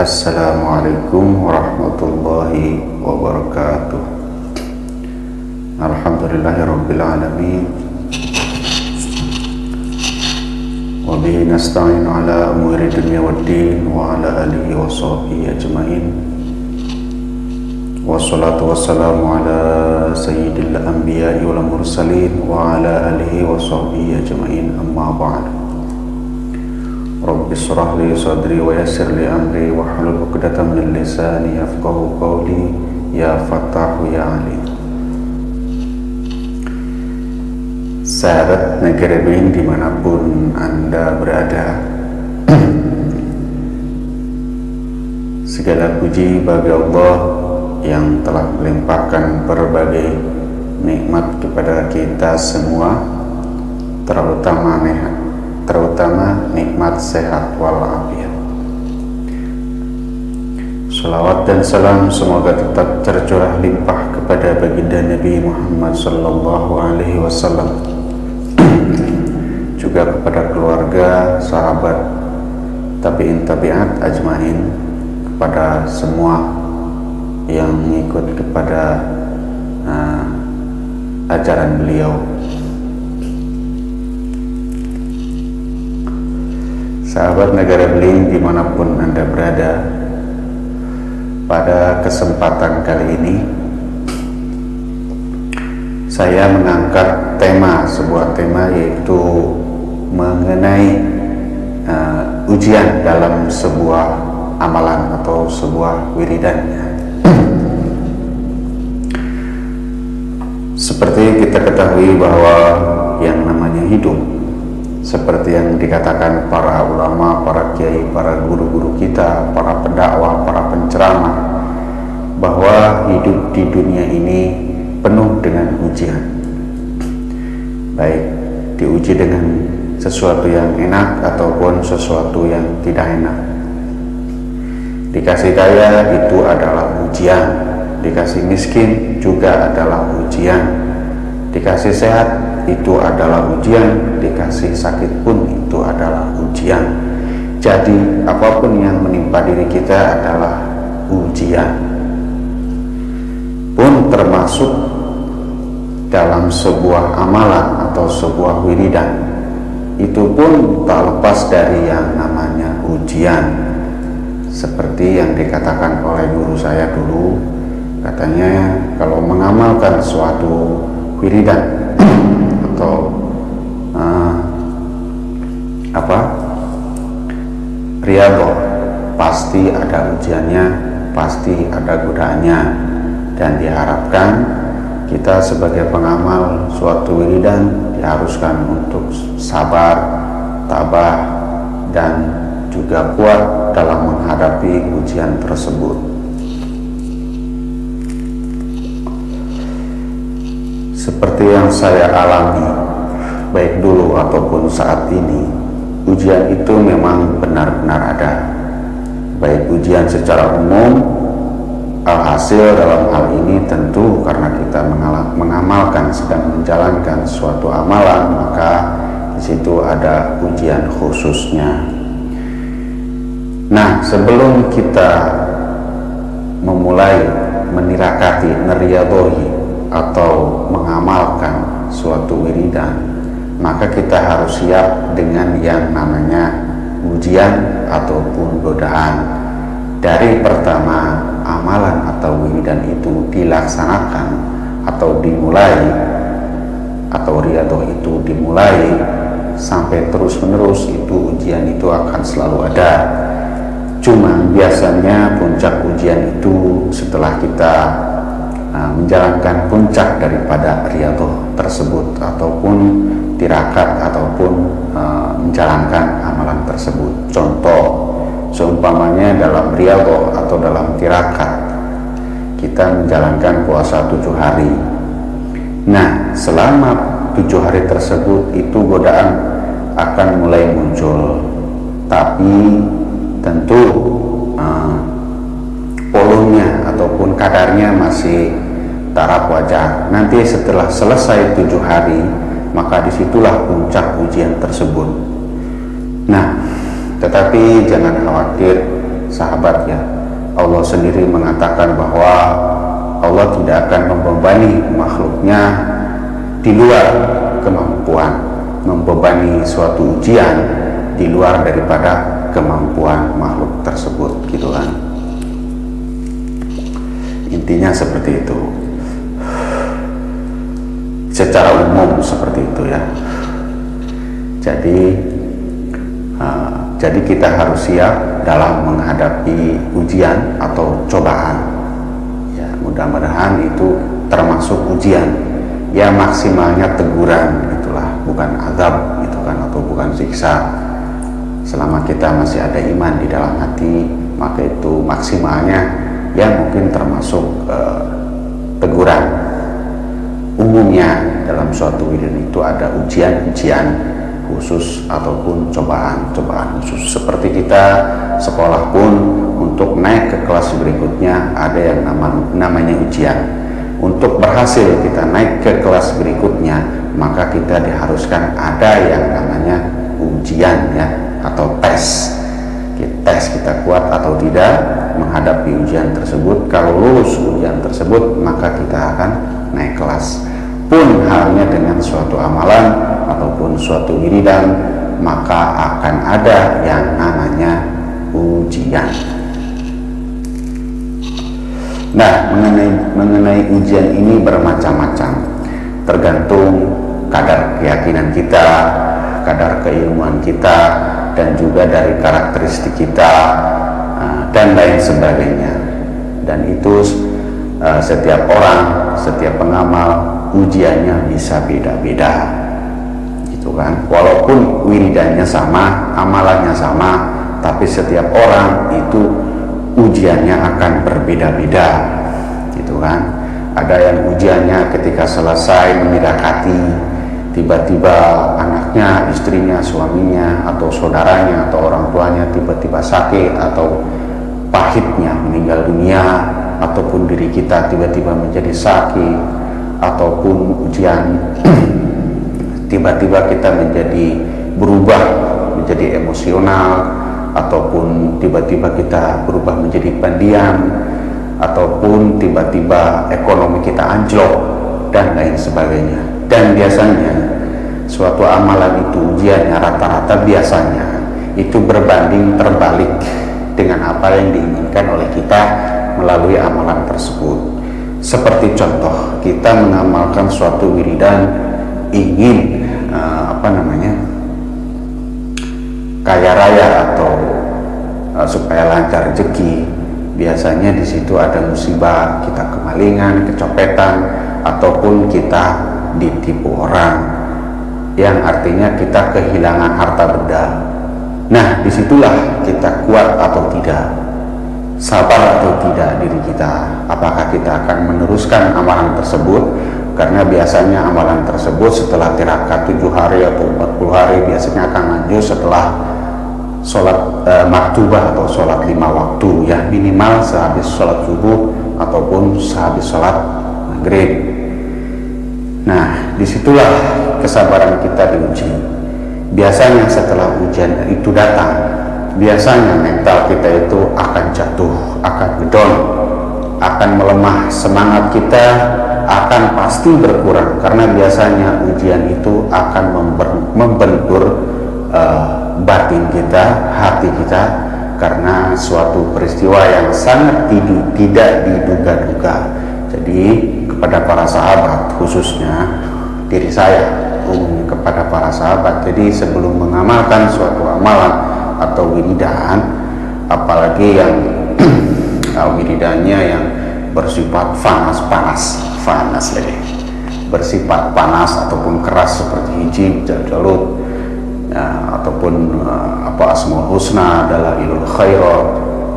Assalamualaikum warahmatullahi wabarakatuh. Alhamdulillahirabbil alamin. Wa bihi nasta'inu ala umuri dunya waddin wa ala alihi wa sahbihi ajmain. Wassalatu wassalamu ala sayyidil anbiya'i wal mursalin wa ala alihi wa sahbihi ajmain. Amma ba'du. Rabbi shrah li sadri wa yassir li amri wa hlul 'uqdatam min lisani yafqahu qawli ya Fattahu ya Alim. Sahabat Negeri Bening dimanapun Anda berada, segala puji bagi Allah yang telah melimpahkan berbagai nikmat kepada kita semua, terutama nikmat sehat walafiat. Salawat dan salam semoga tetap tercurah limpah kepada baginda Nabi Muhammad sallallahu alaihi wasallam, juga kepada keluarga, sahabat, tabi'in tabi'at ajmain, kepada semua yang mengikut kepada ajaran beliau. Sahabat Negara Beling dimanapun Anda berada, pada kesempatan kali ini saya mengangkat sebuah tema, yaitu mengenai ujian dalam sebuah amalan atau sebuah wiridannya. Seperti kita ketahui bahwa yang namanya hidup, seperti yang dikatakan para ulama, para kiai, para guru-guru kita, para pendakwah, para penceramah, bahwa hidup di dunia ini penuh dengan ujian. Baik diuji dengan sesuatu yang enak ataupun sesuatu yang tidak enak. Dikasih kaya itu adalah ujian, dikasih miskin juga adalah ujian, dikasih sehat itu adalah ujian, dikasih sakit pun itu adalah ujian. Jadi apapun yang menimpa diri kita adalah ujian, pun termasuk dalam sebuah amalan atau sebuah wiridan, itu pun tak lepas dari yang namanya ujian. Seperti yang dikatakan oleh guru saya dulu, katanya kalau mengamalkan suatu wiridan atau riyadhah, pasti ada ujiannya, pasti ada godaannya, dan diharapkan kita sebagai pengamal suatu wiridan diharuskan untuk sabar, tabah, dan juga kuat dalam menghadapi ujian tersebut. Seperti yang saya alami, baik dulu ataupun saat ini, ujian itu memang benar-benar ada. Baik ujian secara umum, alhasil dalam hal ini tentu karena kita mengamalkan, sedang menjalankan suatu amalan, maka di situ ada ujian khususnya. Nah, sebelum kita memulai menirakati, meriyadhohi atau mengamalkan suatu wiridan, maka kita harus siap dengan yang namanya ujian ataupun godaan. Dari pertama amalan atau wiridan itu dilaksanakan atau dimulai, atau riyadhah itu dimulai sampai terus menerus, itu ujian itu akan selalu ada. Cuma biasanya puncak ujian itu setelah kita menjalankan puncak daripada riyadhah tersebut, ataupun tirakat, ataupun menjalankan amalan tersebut. Contoh, seumpamanya dalam riyadhah atau dalam tirakat kita menjalankan puasa 7 hari. Nah, selama 7 hari tersebut itu godaan akan mulai muncul, tapi tentu volumenya ataupun kadarnya masih taraf wajar. Nanti setelah selesai 7 hari, maka disitulah puncak ujian tersebut. Nah, tetapi jangan khawatir, sahabat ya, Allah sendiri mengatakan bahwa Allah tidak akan membebani makhluknya di luar kemampuan, membebani suatu ujian di luar daripada kemampuan makhluk tersebut, gitu kan. Intinya seperti itu, secara umum seperti itu ya. Jadi kita harus siap dalam menghadapi ujian atau cobaan ya. Mudah-mudahan itu termasuk ujian ya, maksimalnya teguran itulah, bukan azab gitu kan, atau bukan siksa. Selama kita masih ada iman di dalam hati, maka itu maksimalnya ya mungkin termasuk teguran. Umumnya dalam suatu wirid itu ada ujian-ujian khusus ataupun cobaan-cobaan khusus. Seperti kita sekolah pun untuk naik ke kelas berikutnya ada yang namanya ujian. Untuk berhasil kita naik ke kelas berikutnya, maka kita diharuskan ada yang namanya ujian ya, atau tes. Tes kita kuat atau tidak menghadapi ujian tersebut. Kalau lulus ujian tersebut, maka kita akan naik kelas. Pun halnya dengan suatu amalan ataupun suatu wiridan, maka akan ada yang namanya ujian. Nah, mengenai ujian ini bermacam-macam, tergantung kadar keyakinan kita, kadar keilmuan kita, dan juga dari karakteristik kita, dan lain sebagainya. Dan itu setiap orang, setiap pengamal, ujiannya bisa beda-beda, gitu kan. Walaupun wiridannya sama, amalannya sama, tapi setiap orang itu ujiannya akan berbeda-beda, gitu kan. Ada yang ujiannya ketika selesai menyidakati, tiba-tiba anaknya, istrinya, suaminya, atau saudaranya, atau orang tuanya tiba-tiba sakit, atau pahitnya meninggal dunia, ataupun diri kita tiba-tiba menjadi sakit, ataupun ujian tiba-tiba kita menjadi berubah menjadi emosional, ataupun tiba-tiba kita berubah menjadi pendiam, ataupun tiba-tiba ekonomi kita anjlok, dan lain sebagainya. Dan biasanya suatu amalan itu ujiannya rata-rata biasanya itu berbanding terbalik dengan apa yang diinginkan oleh kita melalui amalan tersebut. Seperti contoh, kita mengamalkan suatu wiridan ingin kaya raya atau supaya lancar rezeki. Biasanya di situ ada musibah, kita kemalingan, kecopetan, ataupun kita ditipu orang, yang artinya kita kehilangan harta benda. Nah, disitulah kita kuat atau tidak, sabar atau tidak diri kita. Apakah kita akan meneruskan amalan tersebut? Karena biasanya amalan tersebut setelah tirakat 7 hari atau 40 hari biasanya akan lanjut setelah sholat maktubah atau sholat 5 waktu ya, minimal sehabis sholat subuh ataupun sehabis sholat maghrib. Nah, disitulah kesabaran kita diuji. Biasanya setelah ujian itu datang, biasanya mental kita itu akan jatuh, akan down, akan melemah, semangat kita akan pasti berkurang, karena biasanya ujian itu akan membentur batin kita, hati kita, karena suatu peristiwa yang sangat tidak diduga-duga. Jadi kepada para sahabat, khususnya diri saya, kepada para sahabat, jadi sebelum mengamalkan suatu amalan atau wiridan, apalagi yang wiridannya yang bersifat panas lagi, bersifat panas ataupun keras seperti hijab, jalut, ataupun asmaul husna, dalailul khairat,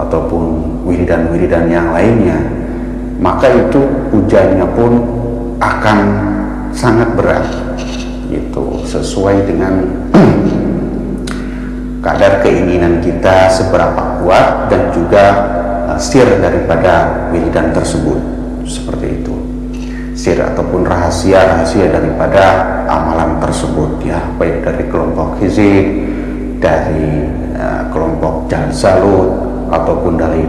ataupun wiridan-wiridan yang lainnya, maka itu ujiannya pun akan sangat berat, gitu, sesuai dengan kadar keinginan kita seberapa kuat, dan juga sir daripada wiridan tersebut. Seperti itu, sir ataupun rahasia daripada amalan tersebut ya, baik dari kelompok hizib, dari kelompok jalut, ataupun dari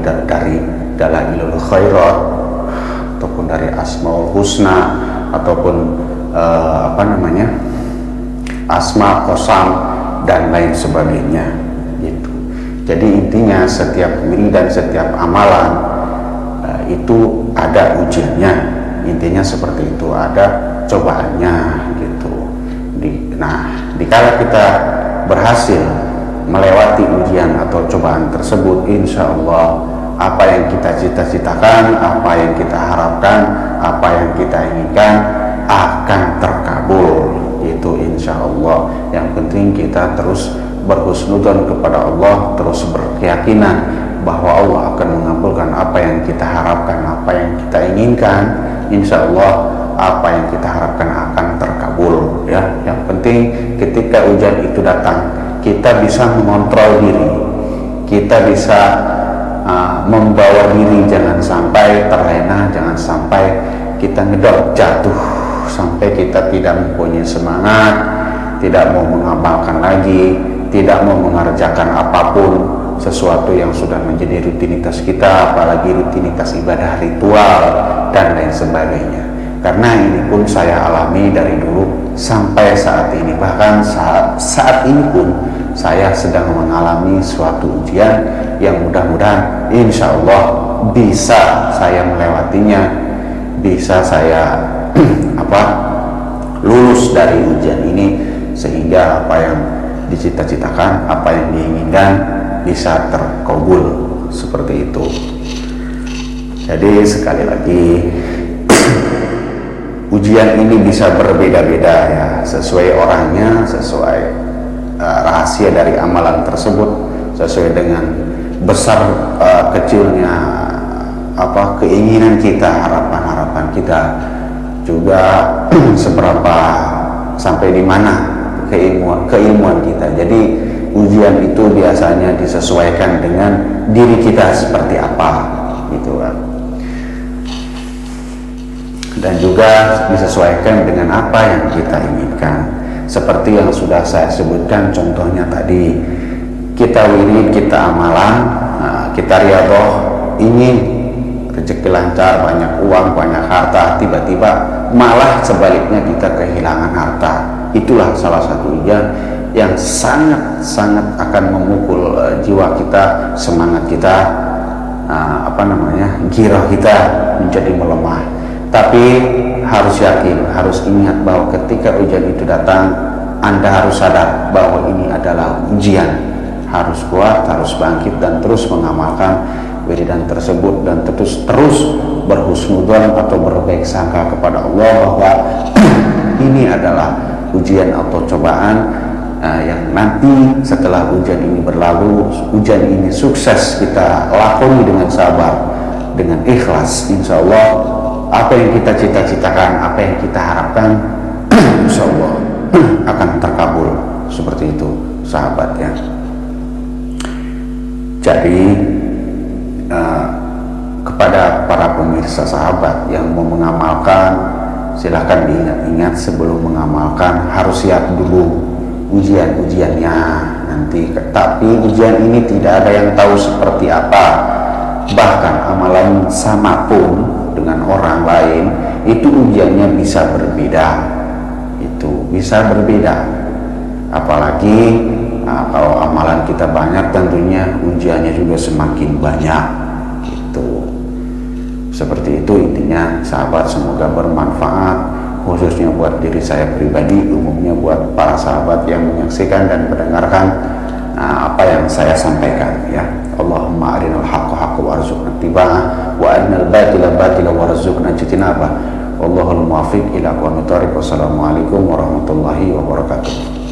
dalailul khairat, ataupun dari asmaul husna, ataupun asma qasam dan lain sebagainya gitu. Jadi intinya setiap wiridan, setiap amalan itu ada ujiannya, intinya seperti itu, ada cobaannya gitu. Dikala kita berhasil melewati ujian atau cobaan tersebut, insya Allah apa yang kita cita-citakan, apa yang kita harapkan, apa yang kita inginkan akan terkabul, itu insya Allah. Yang penting kita terus berhusnudzon kepada Allah, terus berkeyakinan bahwa Allah akan mengabulkan apa yang kita harapkan, apa yang kita inginkan. Insya Allah apa yang kita harapkan akan terkabul ya. Yang penting ketika ujian itu datang, kita bisa mengontrol diri, kita bisa membawa diri, jangan sampai terlena, jangan sampai kita ngedrop, jatuh, sampai kita tidak mempunyai semangat, tidak mau mengamalkan lagi, tidak mau mengerjakan apapun sesuatu yang sudah menjadi rutinitas kita, apalagi rutinitas ibadah ritual dan lain sebagainya. Karena ini pun saya alami dari dulu sampai saat ini, bahkan saat ini pun saya sedang mengalami suatu ujian yang mudah-mudahan insya Allah bisa saya melewatinya, bisa saya lulus dari ujian ini, sehingga apa yang dicita-citakan, apa yang diinginkan bisa terkabul, seperti itu. Jadi sekali lagi ujian ini bisa berbeda-beda ya, sesuai orangnya, sesuai rahasia dari amalan tersebut, sesuai dengan besar kecilnya keinginan kita, harapan-harapan kita, juga seberapa sampai di mana keilmuan kita. Jadi ujian itu biasanya disesuaikan dengan diri kita seperti apa gitu kan, dan juga disesuaikan dengan apa yang kita inginkan. Seperti yang sudah saya sebutkan contohnya tadi, kita wirid, kita amalan, kita riyadhah, ingin rezeki lancar, banyak uang, banyak harta, tiba-tiba malah sebaliknya kita kehilangan harta. Itulah salah satu ujian yang sangat-sangat akan memukul jiwa kita, semangat kita, gairah kita menjadi melemah. Tapi harus yakin, harus ingat bahwa ketika ujian itu datang, Anda harus sadar bahwa ini adalah ujian. Harus kuat, harus bangkit dan terus mengamalkan wiridan tersebut, dan terus berhusnudzon atau berbaik sangka kepada Allah bahwa ini adalah ujian atau cobaan yang nanti setelah ujian ini berlalu, ujian ini sukses kita lakoni dengan sabar, dengan ikhlas, insya Allah apa yang kita cita-citakan, apa yang kita harapkan insya Allah akan terkabul. Seperti itu sahabat ya. Jadi kepada para pemirsa sahabat yang mau mengamalkan, silahkan diingat-ingat sebelum mengamalkan harus siap dulu ujian-ujiannya nanti. Tapi ujian ini tidak ada yang tahu seperti apa, bahkan amalan sama pun dengan orang lain itu ujiannya bisa berbeda, itu bisa berbeda. Apalagi kalau amalan kita banyak, tentunya ujiannya juga semakin banyak gitu. Seperti itu intinya sahabat, semoga bermanfaat khususnya buat diri saya pribadi, umumnya buat para sahabat yang menyaksikan dan mendengarkan apa yang saya sampaikan ya. Allahumma arinal haqqa haqqa warzuqna ittiba'ah wa arinal batila batila warzuqna ijtinabah. Wallahul muwaffiq ila aqwamit thoriq. Wassalamualaikum warahmatullahi wabarakatuh.